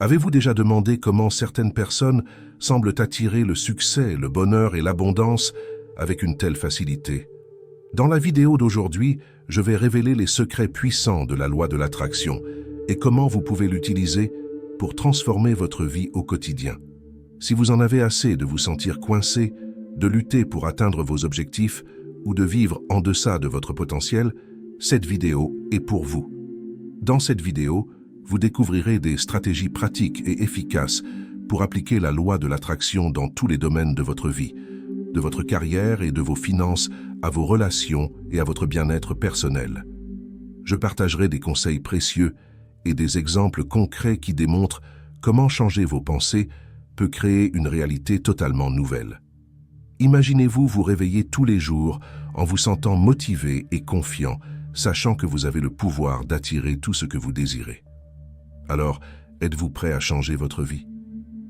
Avez-vous déjà demandé comment certaines personnes semblent attirer le succès, le bonheur et l'abondance avec une telle facilité? Dans la vidéo d'aujourd'hui, je vais révéler les secrets puissants de la loi de l'attraction et comment vous pouvez l'utiliser pour transformer votre vie au quotidien. Si vous en avez assez de vous sentir coincé, de lutter pour atteindre vos objectifs ou de vivre en deçà de votre potentiel, cette vidéo est pour vous. Dans cette vidéo, vous découvrirez des stratégies pratiques et efficaces pour appliquer la loi de l'attraction dans tous les domaines de votre vie, de votre carrière et de vos finances à vos relations et à votre bien-être personnel. Je partagerai des conseils précieux et des exemples concrets qui démontrent comment changer vos pensées peut créer une réalité totalement nouvelle. Imaginez-vous vous réveiller tous les jours en vous sentant motivé et confiant, sachant que vous avez le pouvoir d'attirer tout ce que vous désirez. Alors, êtes-vous prêt à changer votre vie?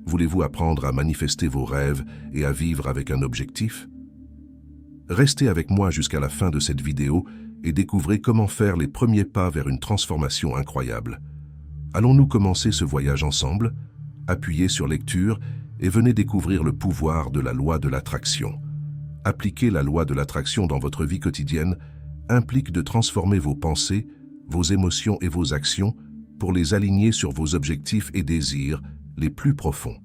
Voulez-vous apprendre à manifester vos rêves et à vivre avec un objectif? Restez avec moi jusqu'à la fin de cette vidéo et découvrez comment faire les premiers pas vers une transformation incroyable. Allons-nous commencer ce voyage ensemble? Appuyez sur lecture et venez découvrir le pouvoir de la loi de l'attraction. Appliquer la loi de l'attraction dans votre vie quotidienne implique de transformer vos pensées, vos émotions et vos actions pour les aligner sur vos objectifs et désirs les plus profonds.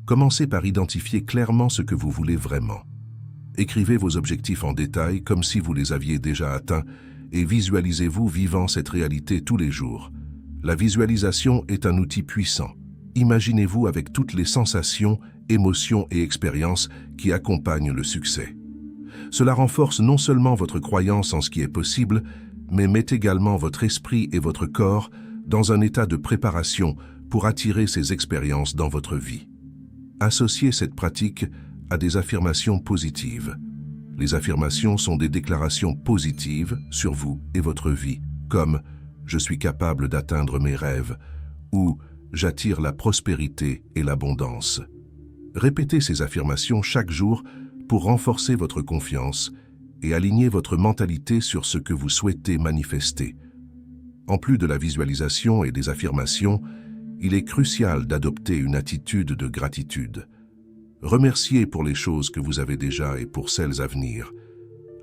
Commencez par identifier clairement ce que vous voulez vraiment. Écrivez vos objectifs en détail comme si vous les aviez déjà atteints et visualisez-vous vivant cette réalité tous les jours. La visualisation est un outil puissant. Imaginez-vous avec toutes les sensations, émotions et expériences qui accompagnent le succès. Cela renforce non seulement votre croyance en ce qui est possible, mais met également votre esprit et votre corps dans un état de préparation pour attirer ces expériences dans votre vie. Associez cette pratique à des affirmations positives. Les affirmations sont des déclarations positives sur vous et votre vie, comme « Je suis capable d'atteindre mes rêves » ou « J'attire la prospérité et l'abondance ». Répétez ces affirmations chaque jour pour renforcer votre confiance et aligner votre mentalité sur ce que vous souhaitez manifester. En plus de la visualisation et des affirmations, il est crucial d'adopter une attitude de gratitude. Remerciez pour les choses que vous avez déjà et pour celles à venir.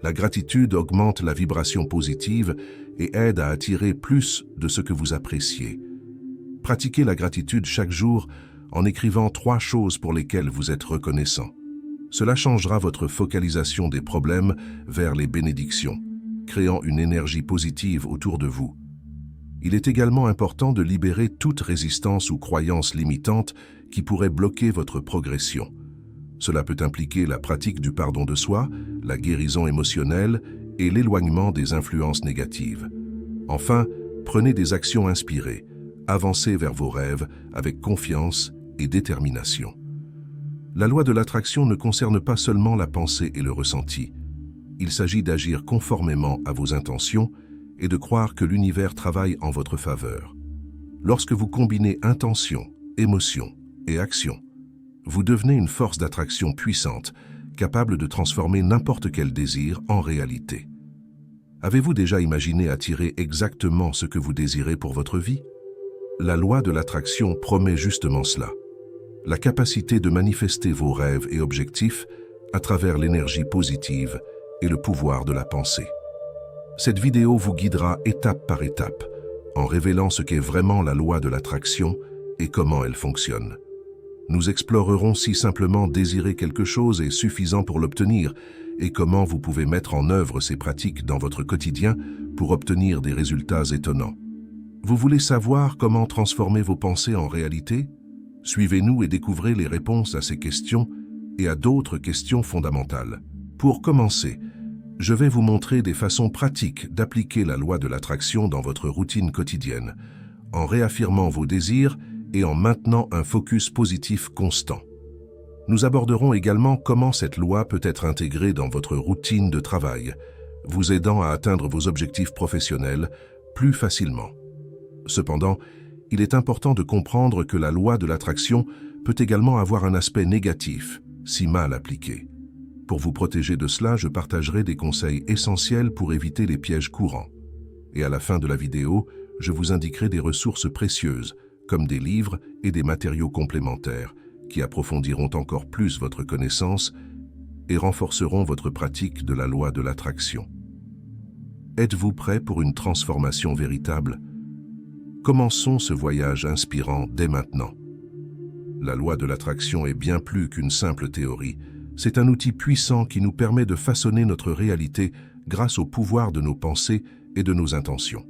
La gratitude augmente la vibration positive et aide à attirer plus de ce que vous appréciez. Pratiquez la gratitude chaque jour en écrivant 3 choses pour lesquelles vous êtes reconnaissant. Cela changera votre focalisation des problèmes vers les bénédictions, créant une énergie positive autour de vous. Il est également important de libérer toute résistance ou croyance limitante qui pourrait bloquer votre progression. Cela peut impliquer la pratique du pardon de soi, la guérison émotionnelle et l'éloignement des influences négatives. Enfin, prenez des actions inspirées. Avancez vers vos rêves avec confiance et détermination. La loi de l'attraction ne concerne pas seulement la pensée et le ressenti. Il s'agit d'agir conformément à vos intentions et de croire que l'univers travaille en votre faveur. Lorsque vous combinez intention, émotion et action, vous devenez une force d'attraction puissante, capable de transformer n'importe quel désir en réalité. Avez-vous déjà imaginé attirer exactement ce que vous désirez pour votre vie? La loi de l'attraction promet justement cela. La capacité de manifester vos rêves et objectifs à travers l'énergie positive et le pouvoir de la pensée. Cette vidéo vous guidera étape par étape, en révélant ce qu'est vraiment la loi de l'attraction et comment elle fonctionne. Nous explorerons si simplement désirer quelque chose est suffisant pour l'obtenir et comment vous pouvez mettre en œuvre ces pratiques dans votre quotidien pour obtenir des résultats étonnants. Vous voulez savoir comment transformer vos pensées en réalité? Suivez-nous et découvrez les réponses à ces questions et à d'autres questions fondamentales. Pour commencer, je vais vous montrer des façons pratiques d'appliquer la loi de l'attraction dans votre routine quotidienne, en réaffirmant vos désirs et en maintenant un focus positif constant. Nous aborderons également comment cette loi peut être intégrée dans votre routine de travail, vous aidant à atteindre vos objectifs professionnels plus facilement. Cependant, il est important de comprendre que la loi de l'attraction peut également avoir un aspect négatif, si mal appliqué. Pour vous protéger de cela, je partagerai des conseils essentiels pour éviter les pièges courants. Et à la fin de la vidéo, je vous indiquerai des ressources précieuses comme des livres et des matériaux complémentaires qui approfondiront encore plus votre connaissance et renforceront votre pratique de la loi de l'attraction. Êtes-vous prêt pour une transformation véritable? Commençons ce voyage inspirant dès maintenant. La loi de l'attraction est bien plus qu'une simple théorie. C'est un outil puissant qui nous permet de façonner notre réalité grâce au pouvoir de nos pensées et de nos intentions.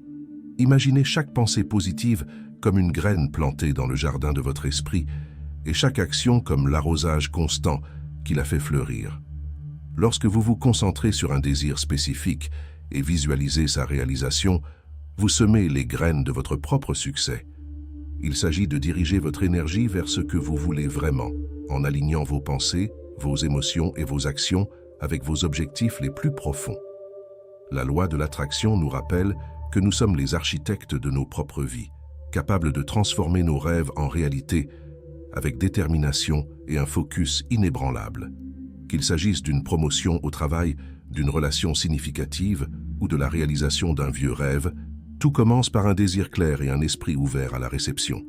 Imaginez chaque pensée positive comme une graine plantée dans le jardin de votre esprit et chaque action comme l'arrosage constant qui la fait fleurir. Lorsque vous vous concentrez sur un désir spécifique et visualisez sa réalisation, vous semez les graines de votre propre succès. Il s'agit de diriger votre énergie vers ce que vous voulez vraiment, en alignant vos pensées, vos émotions et vos actions avec vos objectifs les plus profonds. La loi de l'attraction nous rappelle que nous sommes les architectes de nos propres vies, capables de transformer nos rêves en réalité avec détermination et un focus inébranlable. Qu'il s'agisse d'une promotion au travail, d'une relation significative ou de la réalisation d'un vieux rêve, tout commence par un désir clair et un esprit ouvert à la réception.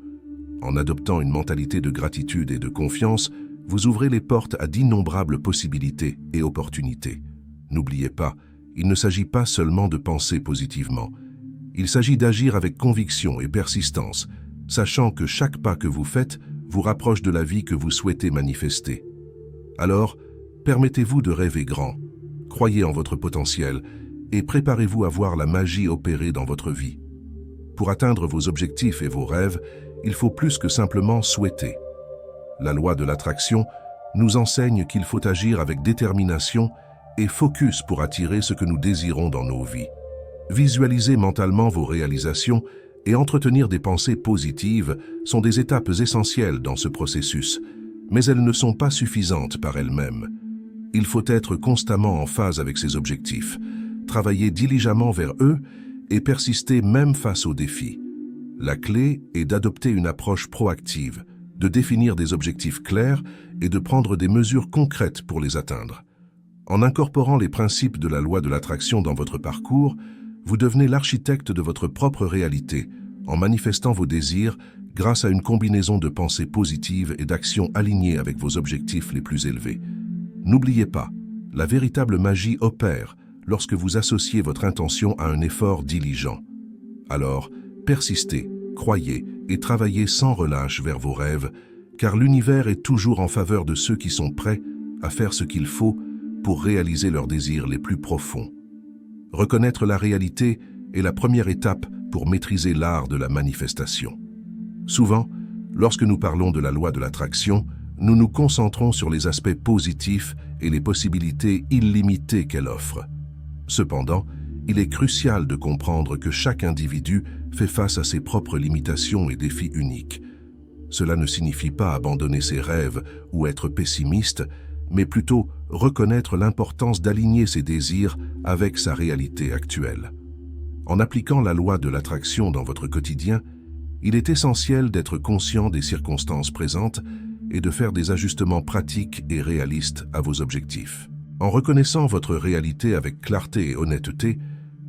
En adoptant une mentalité de gratitude et de confiance, vous ouvrez les portes à d'innombrables possibilités et opportunités. N'oubliez pas, il ne s'agit pas seulement de penser positivement. Il s'agit d'agir avec conviction et persistance, sachant que chaque pas que vous faites vous rapproche de la vie que vous souhaitez manifester. Alors, permettez-vous de rêver grand, croyez en votre potentiel et préparez-vous à voir la magie opérer dans votre vie. Pour atteindre vos objectifs et vos rêves, il faut plus que simplement souhaiter. La loi de l'attraction nous enseigne qu'il faut agir avec détermination et focus pour attirer ce que nous désirons dans nos vies. Visualiser mentalement vos réalisations et entretenir des pensées positives sont des étapes essentielles dans ce processus, mais elles ne sont pas suffisantes par elles-mêmes. Il faut être constamment en phase avec ces objectifs, travailler diligemment vers eux et persister même face aux défis. La clé est d'adopter une approche proactive, de définir des objectifs clairs et de prendre des mesures concrètes pour les atteindre. En incorporant les principes de la loi de l'attraction dans votre parcours, vous devenez l'architecte de votre propre réalité, en manifestant vos désirs grâce à une combinaison de pensées positives et d'actions alignées avec vos objectifs les plus élevés. N'oubliez pas, la véritable magie opère lorsque vous associez votre intention à un effort diligent. Alors, persistez, croyez et travaillez sans relâche vers vos rêves, car l'univers est toujours en faveur de ceux qui sont prêts à faire ce qu'il faut pour réaliser leurs désirs les plus profonds. Reconnaître la réalité est la première étape pour maîtriser l'art de la manifestation. Souvent, lorsque nous parlons de la loi de l'attraction, nous nous concentrons sur les aspects positifs et les possibilités illimitées qu'elle offre. Cependant, il est crucial de comprendre que chaque individu fait face à ses propres limitations et défis uniques. Cela ne signifie pas abandonner ses rêves ou être pessimiste, mais plutôt reconnaître l'importance d'aligner ses désirs avec sa réalité actuelle. En appliquant la loi de l'attraction dans votre quotidien, il est essentiel d'être conscient des circonstances présentes et de faire des ajustements pratiques et réalistes à vos objectifs. En reconnaissant votre réalité avec clarté et honnêteté,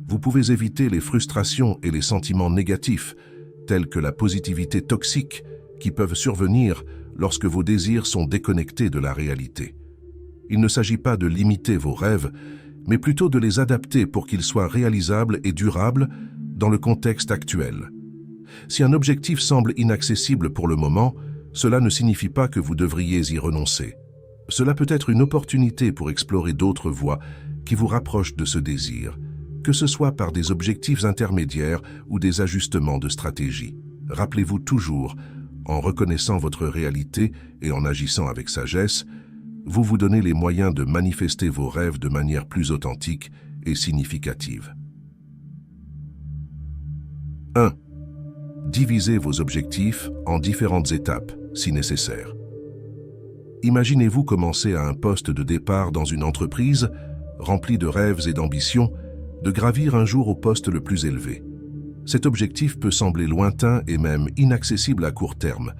vous pouvez éviter les frustrations et les sentiments négatifs, tels que la positivité toxique, qui peuvent survenir lorsque vos désirs sont déconnectés de la réalité. Il ne s'agit pas de limiter vos rêves, mais plutôt de les adapter pour qu'ils soient réalisables et durables dans le contexte actuel. Si un objectif semble inaccessible pour le moment, cela ne signifie pas que vous devriez y renoncer. Cela peut être une opportunité pour explorer d'autres voies qui vous rapprochent de ce désir, que ce soit par des objectifs intermédiaires ou des ajustements de stratégie. Rappelez-vous toujours, en reconnaissant votre réalité et en agissant avec sagesse, vous vous donnez les moyens de manifester vos rêves de manière plus authentique et significative. 1. Divisez vos objectifs en différentes étapes, si nécessaire. Imaginez-vous commencer à un poste de départ dans une entreprise, remplie de rêves et d'ambitions, de gravir un jour au poste le plus élevé. Cet objectif peut sembler lointain et même inaccessible à court terme,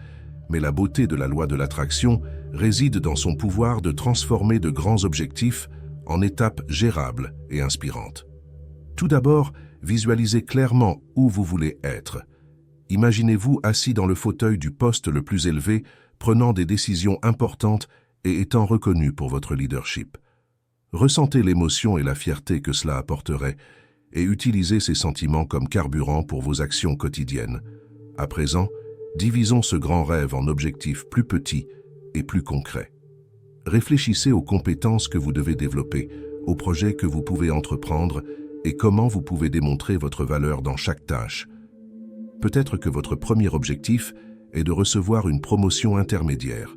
mais la beauté de la loi de l'attraction réside dans son pouvoir de transformer de grands objectifs en étapes gérables et inspirantes. Tout d'abord, visualisez clairement où vous voulez être. Imaginez-vous assis dans le fauteuil du poste le plus élevé, prenant des décisions importantes et étant reconnu pour votre leadership. Ressentez l'émotion et la fierté que cela apporterait et utilisez ces sentiments comme carburant pour vos actions quotidiennes. À présent, divisons ce grand rêve en objectifs plus petits et plus concrets. Réfléchissez aux compétences que vous devez développer, aux projets que vous pouvez entreprendre et comment vous pouvez démontrer votre valeur dans chaque tâche. Peut-être que votre premier objectif est de recevoir une promotion intermédiaire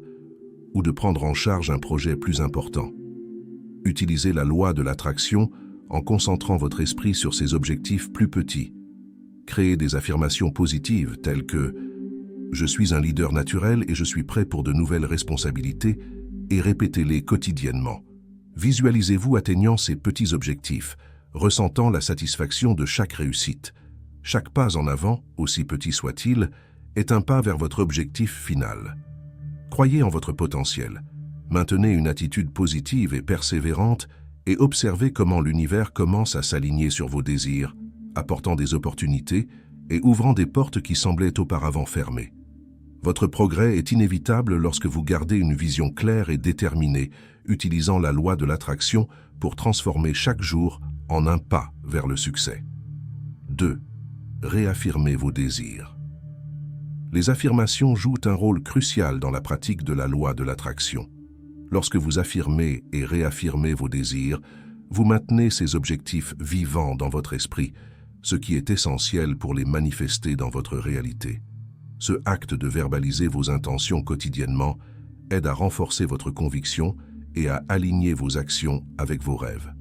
ou de prendre en charge un projet plus important. Utilisez la loi de l'attraction en concentrant votre esprit sur ces objectifs plus petits. Créez des affirmations positives telles que « Je suis un leader naturel et je suis prêt pour de nouvelles responsabilités » et répétez-les quotidiennement. Visualisez-vous atteignant ces petits objectifs, ressentant la satisfaction de chaque réussite. Chaque pas en avant, aussi petit soit-il, est un pas vers votre objectif final. Croyez en votre potentiel. Maintenez une attitude positive et persévérante et observez comment l'univers commence à s'aligner sur vos désirs, apportant des opportunités et ouvrant des portes qui semblaient auparavant fermées. Votre progrès est inévitable lorsque vous gardez une vision claire et déterminée, utilisant la loi de l'attraction pour transformer chaque jour en un pas vers le succès. 2. Réaffirmez vos désirs. Les affirmations jouent un rôle crucial dans la pratique de la loi de l'attraction. Lorsque vous affirmez et réaffirmez vos désirs, vous maintenez ces objectifs vivants dans votre esprit, ce qui est essentiel pour les manifester dans votre réalité. Ce acte de verbaliser vos intentions quotidiennement aide à renforcer votre conviction et à aligner vos actions avec vos rêves.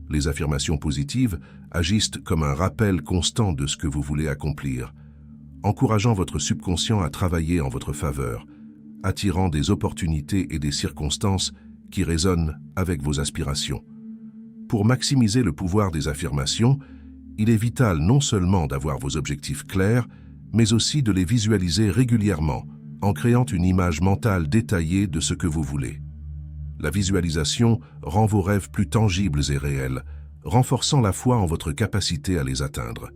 Les affirmations positives agissent comme un rappel constant de ce que vous voulez accomplir, encourageant votre subconscient à travailler en votre faveur, attirant des opportunités et des circonstances qui résonnent avec vos aspirations. Pour maximiser le pouvoir des affirmations, il est vital non seulement d'avoir vos objectifs clairs, mais aussi de les visualiser régulièrement, en créant une image mentale détaillée de ce que vous voulez. La visualisation rend vos rêves plus tangibles et réels, renforçant la foi en votre capacité à les atteindre.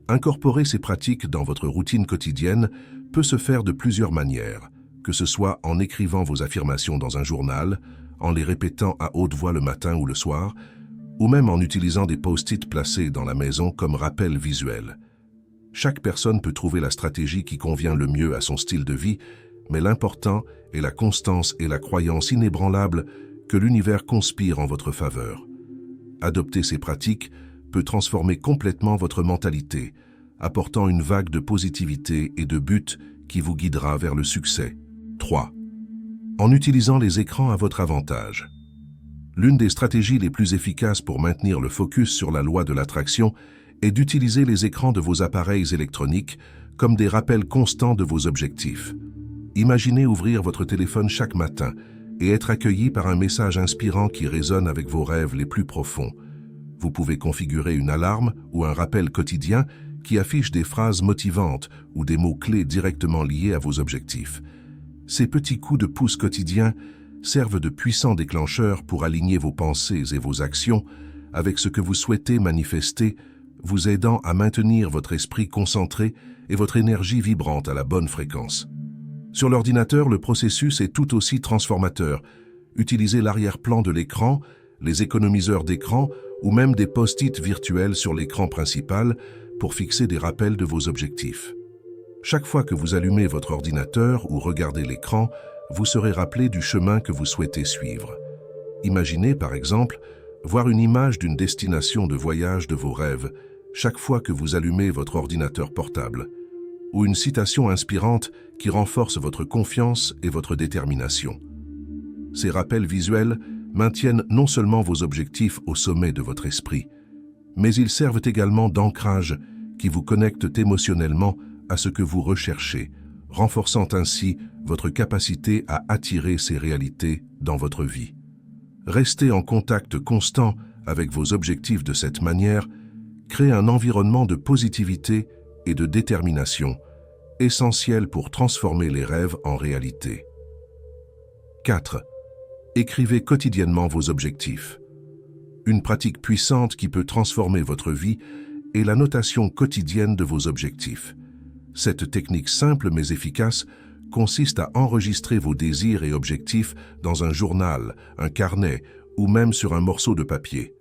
Incorporer ces pratiques dans votre routine quotidienne peut se faire de plusieurs manières, que ce soit en écrivant vos affirmations dans un journal, en les répétant à haute voix le matin ou le soir, ou même en utilisant des post-it placés dans la maison comme rappel visuel. Chaque personne peut trouver la stratégie qui convient le mieux à son style de vie, mais l'important est la constance et la croyance inébranlable que l'univers conspire en votre faveur. Adopter ces pratiques peut transformer complètement votre mentalité, apportant une vague de positivité et de but qui vous guidera vers le succès. 3. En utilisant les écrans à votre avantage. L'une des stratégies les plus efficaces pour maintenir le focus sur la loi de l'attraction est d'utiliser les écrans de vos appareils électroniques comme des rappels constants de vos objectifs. Imaginez ouvrir votre téléphone chaque matin et être accueilli par un message inspirant qui résonne avec vos rêves les plus profonds. Vous pouvez configurer une alarme ou un rappel quotidien qui affiche des phrases motivantes ou des mots-clés directement liés à vos objectifs. Ces petits coups de pouce quotidiens servent de puissants déclencheurs pour aligner vos pensées et vos actions avec ce que vous souhaitez manifester, vous aidant à maintenir votre esprit concentré et votre énergie vibrante à la bonne fréquence. Sur l'ordinateur, le processus est tout aussi transformateur. Utilisez l'arrière-plan de l'écran, les économiseurs d'écran ou même des post-it virtuels sur l'écran principal pour fixer des rappels de vos objectifs. Chaque fois que vous allumez votre ordinateur ou regardez l'écran, vous serez rappelé du chemin que vous souhaitez suivre. Imaginez, par exemple, voir une image d'une destination de voyage de vos rêves chaque fois que vous allumez votre ordinateur portable, ou une citation inspirante qui renforce votre confiance et votre détermination. Ces rappels visuels maintiennent non seulement vos objectifs au sommet de votre esprit, mais ils servent également d'ancrage qui vous connectent émotionnellement à ce que vous recherchez, renforçant ainsi votre capacité à attirer ces réalités dans votre vie. Rester en contact constant avec vos objectifs de cette manière crée un environnement de positivité et de détermination, essentiel pour transformer les rêves en réalité. 4. Écrivez quotidiennement vos objectifs. Une pratique puissante qui peut transformer votre vie est la notation quotidienne de vos objectifs. Cette technique simple mais efficace consiste à enregistrer vos désirs et objectifs dans un journal, un carnet ou même sur un morceau de papier.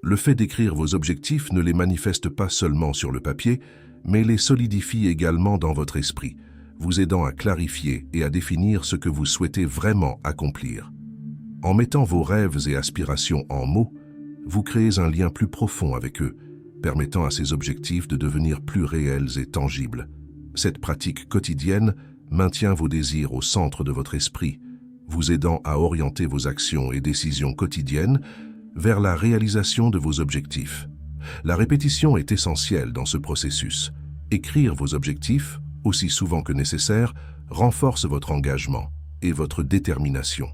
Le fait d'écrire vos objectifs ne les manifeste pas seulement sur le papier, mais les solidifie également dans votre esprit, vous aidant à clarifier et à définir ce que vous souhaitez vraiment accomplir. En mettant vos rêves et aspirations en mots, vous créez un lien plus profond avec eux, permettant à ces objectifs de devenir plus réels et tangibles. Cette pratique quotidienne maintient vos désirs au centre de votre esprit, vous aidant à orienter vos actions et décisions quotidiennes vers la réalisation de vos objectifs. La répétition est essentielle dans ce processus. Écrire vos objectifs, aussi souvent que nécessaire, renforce votre engagement et votre détermination.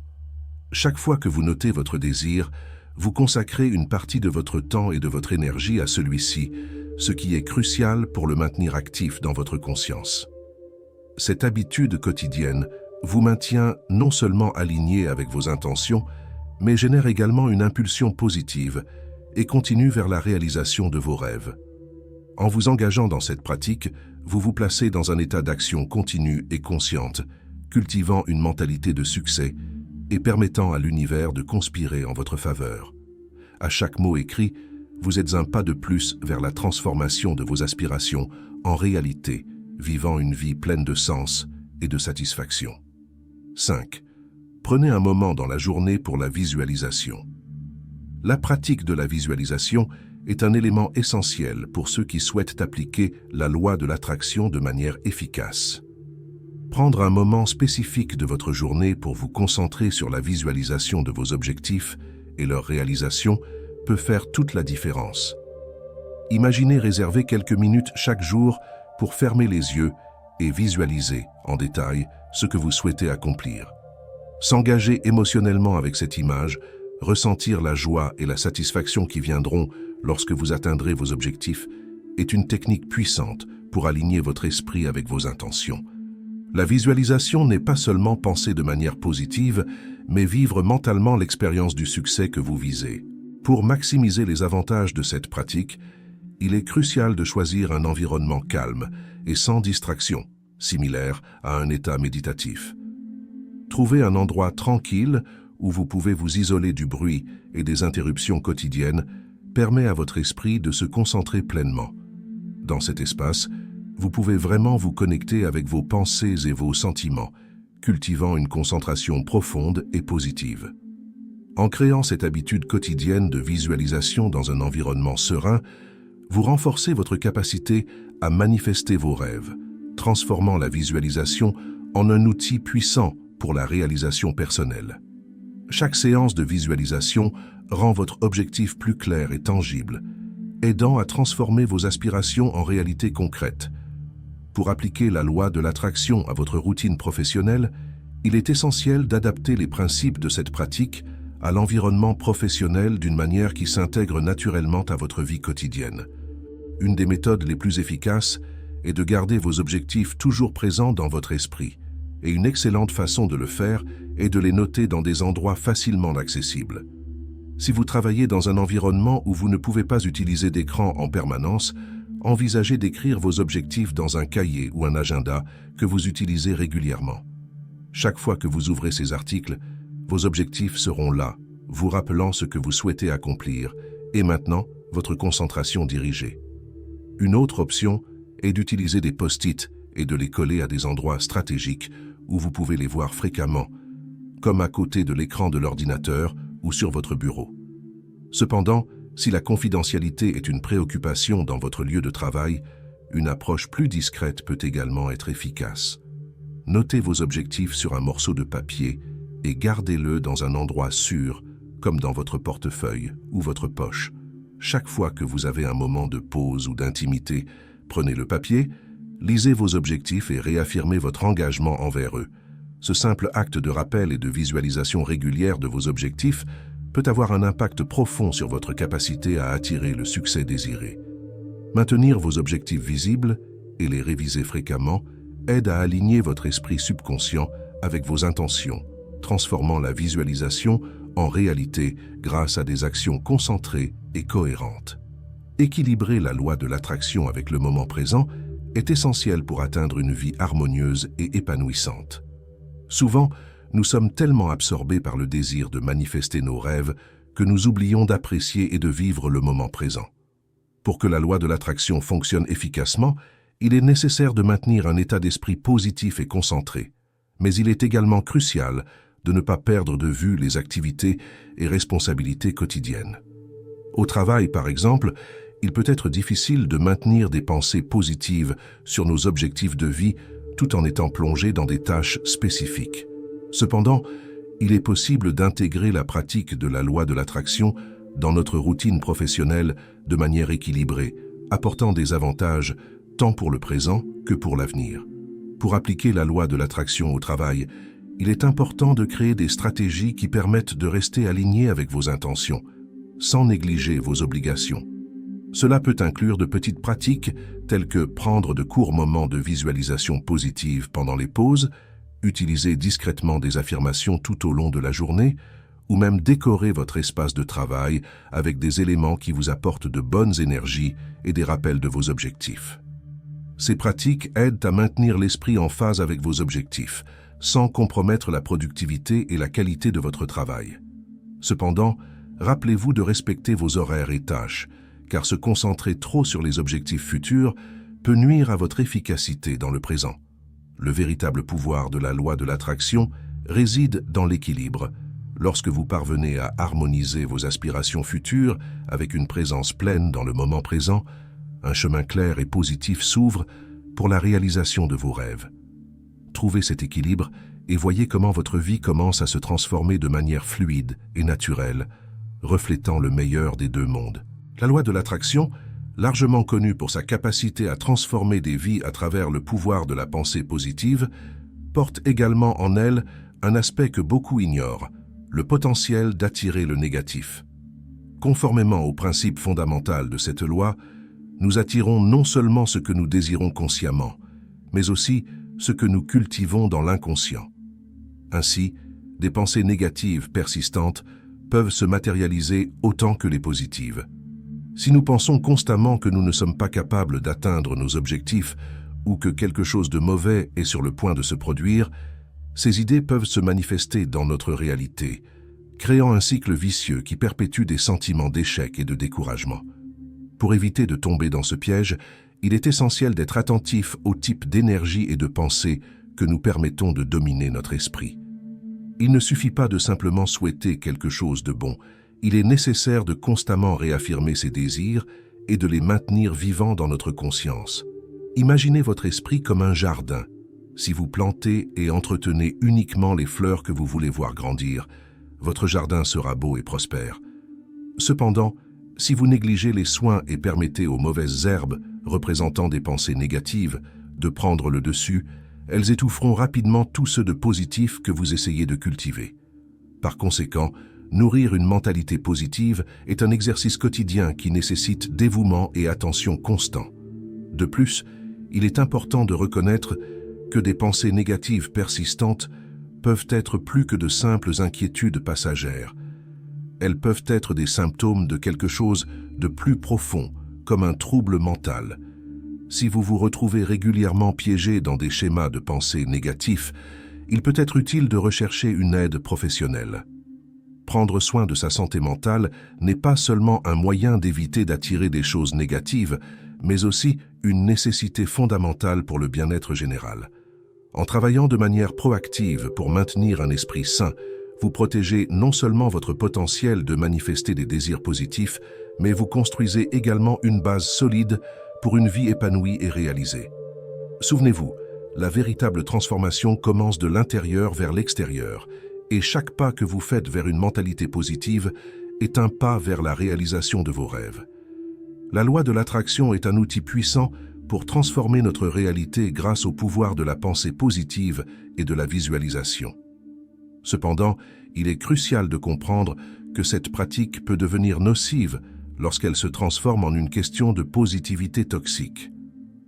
Chaque fois que vous notez votre désir, vous consacrez une partie de votre temps et de votre énergie à celui-ci, ce qui est crucial pour le maintenir actif dans votre conscience. Cette habitude quotidienne vous maintient non seulement aligné avec vos intentions, mais génère également une impulsion positive et continue vers la réalisation de vos rêves. En vous engageant dans cette pratique, vous vous placez dans un état d'action continue et consciente, cultivant une mentalité de succès et permettant à l'univers de conspirer en votre faveur. À chaque mot écrit, vous êtes un pas de plus vers la transformation de vos aspirations en réalité, vivant une vie pleine de sens et de satisfaction. 5. Prenez un moment dans la journée pour la visualisation. La pratique de la visualisation est un élément essentiel pour ceux qui souhaitent appliquer la loi de l'attraction de manière efficace. Prendre un moment spécifique de votre journée pour vous concentrer sur la visualisation de vos objectifs et leur réalisation peut faire toute la différence. Imaginez réserver quelques minutes chaque jour pour fermer les yeux et visualiser en détail ce que vous souhaitez accomplir. S'engager émotionnellement avec cette image, ressentir la joie et la satisfaction qui viendront lorsque vous atteindrez vos objectifs est une technique puissante pour aligner votre esprit avec vos intentions. La visualisation n'est pas seulement penser de manière positive, mais vivre mentalement l'expérience du succès que vous visez. Pour maximiser les avantages de cette pratique, il est crucial de choisir un environnement calme et sans distraction, similaire à un état méditatif. Trouvez un endroit tranquille où vous pouvez vous isoler du bruit et des interruptions quotidiennes permet à votre esprit de se concentrer pleinement. Dans cet espace, vous pouvez vraiment vous connecter avec vos pensées et vos sentiments, cultivant une concentration profonde et positive. En créant cette habitude quotidienne de visualisation dans un environnement serein, vous renforcez votre capacité à manifester vos rêves, transformant la visualisation en un outil puissant pour la réalisation personnelle. Chaque séance de visualisation rend votre objectif plus clair et tangible, aidant à transformer vos aspirations en réalité concrète. Pour appliquer la loi de l'attraction à votre routine professionnelle, il est essentiel d'adapter les principes de cette pratique à l'environnement professionnel d'une manière qui s'intègre naturellement à votre vie quotidienne. Une des méthodes les plus efficaces est de garder vos objectifs toujours présents dans votre esprit, et une excellente façon de le faire est de les noter dans des endroits facilement accessibles. Si vous travaillez dans un environnement où vous ne pouvez pas utiliser d'écran en permanence, envisagez d'écrire vos objectifs dans un cahier ou un agenda que vous utilisez régulièrement. Chaque fois que vous ouvrez ces articles, vos objectifs seront là, vous rappelant ce que vous souhaitez accomplir, et maintenant, votre concentration dirigée. Une autre option est d'utiliser des post-it et de les coller à des endroits stratégiques où vous pouvez les voir fréquemment, comme à côté de l'écran de l'ordinateur ou sur votre bureau. Cependant, si la confidentialité est une préoccupation dans votre lieu de travail, une approche plus discrète peut également être efficace. Notez vos objectifs sur un morceau de papier et gardez-le dans un endroit sûr, comme dans votre portefeuille ou votre poche. Chaque fois que vous avez un moment de pause ou d'intimité, prenez le papier, lisez vos objectifs et réaffirmez votre engagement envers eux. Ce simple acte de rappel et de visualisation régulière de vos objectifs peut avoir un impact profond sur votre capacité à attirer le succès désiré. Maintenir vos objectifs visibles et les réviser fréquemment aide à aligner votre esprit subconscient avec vos intentions, transformant la visualisation en réalité grâce à des actions concentrées et cohérentes. Équilibrer la loi de l'attraction avec le moment présent est essentiel pour atteindre une vie harmonieuse et épanouissante. Souvent, nous sommes tellement absorbés par le désir de manifester nos rêves que nous oublions d'apprécier et de vivre le moment présent. Pour que la loi de l'attraction fonctionne efficacement, il est nécessaire de maintenir un état d'esprit positif et concentré. Mais il est également crucial de ne pas perdre de vue les activités et responsabilités quotidiennes. Au travail, par exemple, il peut être difficile de maintenir des pensées positives sur nos objectifs de vie tout en étant plongé dans des tâches spécifiques. Cependant, il est possible d'intégrer la pratique de la loi de l'attraction dans notre routine professionnelle de manière équilibrée, apportant des avantages tant pour le présent que pour l'avenir. Pour appliquer la loi de l'attraction au travail, il est important de créer des stratégies qui permettent de rester aligné avec vos intentions, sans négliger vos obligations. Cela peut inclure de petites pratiques telles que prendre de courts moments de visualisation positive pendant les pauses, utiliser discrètement des affirmations tout au long de la journée, ou même décorer votre espace de travail avec des éléments qui vous apportent de bonnes énergies et des rappels de vos objectifs. Ces pratiques aident à maintenir l'esprit en phase avec vos objectifs, sans compromettre la productivité et la qualité de votre travail. Cependant, rappelez-vous de respecter vos horaires et tâches, car se concentrer trop sur les objectifs futurs peut nuire à votre efficacité dans le présent. Le véritable pouvoir de la loi de l'attraction réside dans l'équilibre. Lorsque vous parvenez à harmoniser vos aspirations futures avec une présence pleine dans le moment présent, un chemin clair et positif s'ouvre pour la réalisation de vos rêves. Trouvez cet équilibre et voyez comment votre vie commence à se transformer de manière fluide et naturelle, reflétant le meilleur des deux mondes. La loi de l'attraction, largement connue pour sa capacité à transformer des vies à travers le pouvoir de la pensée positive, porte également en elle un aspect que beaucoup ignorent, le potentiel d'attirer le négatif. Conformément au principe fondamental de cette loi, nous attirons non seulement ce que nous désirons consciemment, mais aussi ce que nous cultivons dans l'inconscient. Ainsi, des pensées négatives persistantes peuvent se matérialiser autant que les positives. Si nous pensons constamment que nous ne sommes pas capables d'atteindre nos objectifs ou que quelque chose de mauvais est sur le point de se produire, ces idées peuvent se manifester dans notre réalité, créant un cycle vicieux qui perpétue des sentiments d'échec et de découragement. Pour éviter de tomber dans ce piège, il est essentiel d'être attentif au type d'énergie et de pensée que nous permettons de dominer notre esprit. Il ne suffit pas de simplement souhaiter quelque chose de bon, il est nécessaire de constamment réaffirmer ses désirs et de les maintenir vivants dans notre conscience. Imaginez votre esprit comme un jardin. Si vous plantez et entretenez uniquement les fleurs que vous voulez voir grandir, votre jardin sera beau et prospère. Cependant, si vous négligez les soins et permettez aux mauvaises herbes, représentant des pensées négatives, de prendre le dessus, elles étoufferont rapidement tous ceux de positifs que vous essayez de cultiver. Par conséquent, nourrir une mentalité positive est un exercice quotidien qui nécessite dévouement et attention constant. De plus, il est important de reconnaître que des pensées négatives persistantes peuvent être plus que de simples inquiétudes passagères. Elles peuvent être des symptômes de quelque chose de plus profond, comme un trouble mental. Si vous vous retrouvez régulièrement piégé dans des schémas de pensée négatifs, il peut être utile de rechercher une aide professionnelle. Prendre soin de sa santé mentale n'est pas seulement un moyen d'éviter d'attirer des choses négatives, mais aussi une nécessité fondamentale pour le bien-être général. En travaillant de manière proactive pour maintenir un esprit sain, vous protégez non seulement votre potentiel de manifester des désirs positifs, mais vous construisez également une base solide pour une vie épanouie et réalisée. Souvenez-vous, la véritable transformation commence de l'intérieur vers l'extérieur, et chaque pas que vous faites vers une mentalité positive est un pas vers la réalisation de vos rêves. La loi de l'attraction est un outil puissant pour transformer notre réalité grâce au pouvoir de la pensée positive et de la visualisation. Cependant, il est crucial de comprendre que cette pratique peut devenir nocive lorsqu'elle se transforme en une question de positivité toxique.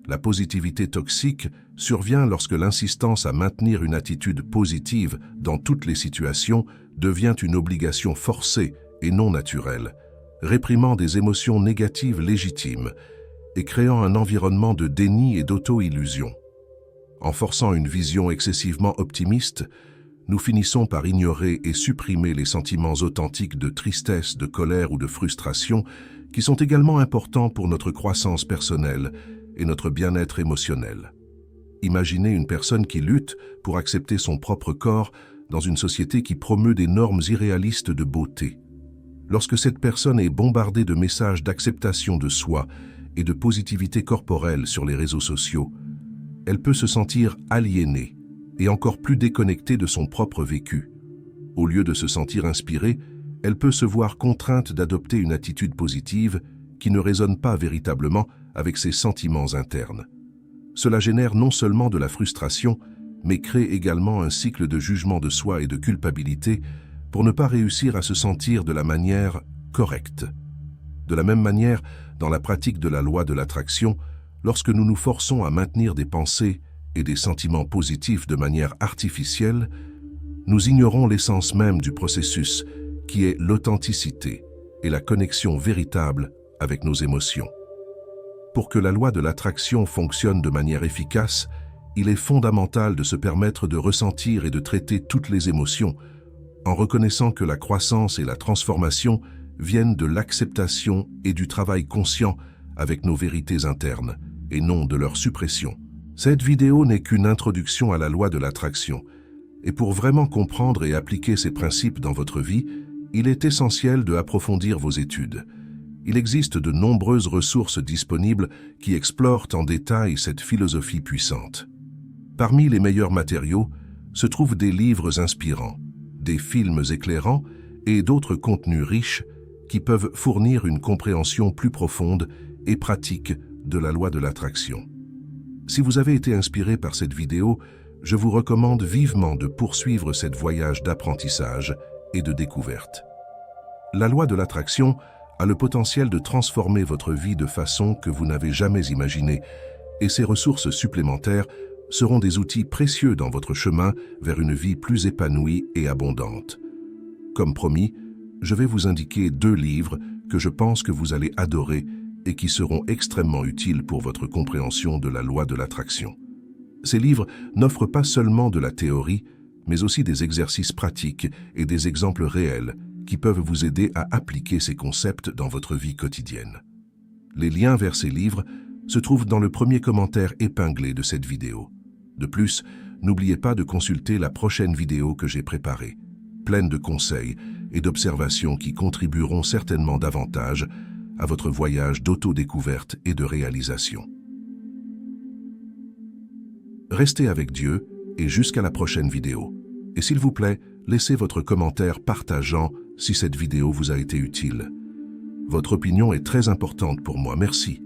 La positivité toxique survient lorsque l'insistance à maintenir une attitude positive dans toutes les situations devient une obligation forcée et non naturelle, réprimant des émotions négatives légitimes. et créant un environnement de déni et d'auto-illusion. En forçant une vision excessivement optimiste, nous finissons par ignorer et supprimer les sentiments authentiques de tristesse, de colère ou de frustration qui sont également importants pour notre croissance personnelle et notre bien-être émotionnel. Imaginez une personne qui lutte pour accepter son propre corps dans une société qui promeut des normes irréalistes de beauté. Lorsque cette personne est bombardée de messages d'acceptation de soi et de positivité corporelle sur les réseaux sociaux, elle peut se sentir aliénée et encore plus déconnectée de son propre vécu. Au lieu de se sentir inspirée, elle peut se voir contrainte d'adopter une attitude positive qui ne résonne pas véritablement avec ses sentiments internes. Cela génère non seulement de la frustration, mais crée également un cycle de jugement de soi et de culpabilité pour ne pas réussir à se sentir de la manière correcte. De la même manière, dans la pratique de la loi de l'attraction, lorsque nous nous forçons à maintenir des pensées et des sentiments positifs de manière artificielle, nous ignorons l'essence même du processus, qui est l'authenticité et la connexion véritable avec nos émotions. Pour que la loi de l'attraction fonctionne de manière efficace, il est fondamental de se permettre de ressentir et de traiter toutes les émotions, en reconnaissant que la croissance et la transformation viennent de l'acceptation et du travail conscient avec nos vérités internes, et non de leur suppression. Cette vidéo n'est qu'une introduction à la loi de l'attraction, et pour vraiment comprendre et appliquer ces principes dans votre vie, il est essentiel de approfondir vos études. Il existe de nombreuses ressources disponibles qui explorent en détail cette philosophie puissante. Parmi les meilleurs matériaux se trouvent des livres inspirants, des films éclairants et d'autres contenus riches qui peuvent fournir une compréhension plus profonde et pratique de la loi de l'attraction. Si vous avez été inspiré par cette vidéo, je vous recommande vivement de poursuivre cette voyage d'apprentissage et de découverte. La loi de l'attraction a le potentiel de transformer votre vie de façon que vous n'avez jamais imaginée, et ces ressources supplémentaires seront des outils précieux dans votre chemin vers une vie plus épanouie et abondante. Comme promis, je vais vous indiquer 2 livres que je pense que vous allez adorer et qui seront extrêmement utiles pour votre compréhension de la loi de l'attraction. Ces livres n'offrent pas seulement de la théorie, mais aussi des exercices pratiques et des exemples réels qui peuvent vous aider à appliquer ces concepts dans votre vie quotidienne. Les liens vers ces livres se trouvent dans le premier commentaire épinglé de cette vidéo. De plus, n'oubliez pas de consulter la prochaine vidéo que j'ai préparée, pleine de conseils et d'observations qui contribueront certainement davantage à votre voyage d'autodécouverte et de réalisation. Restez avec Dieu et jusqu'à la prochaine vidéo. Et s'il vous plaît, laissez votre commentaire partageant si cette vidéo vous a été utile. Votre opinion est très importante pour moi. Merci.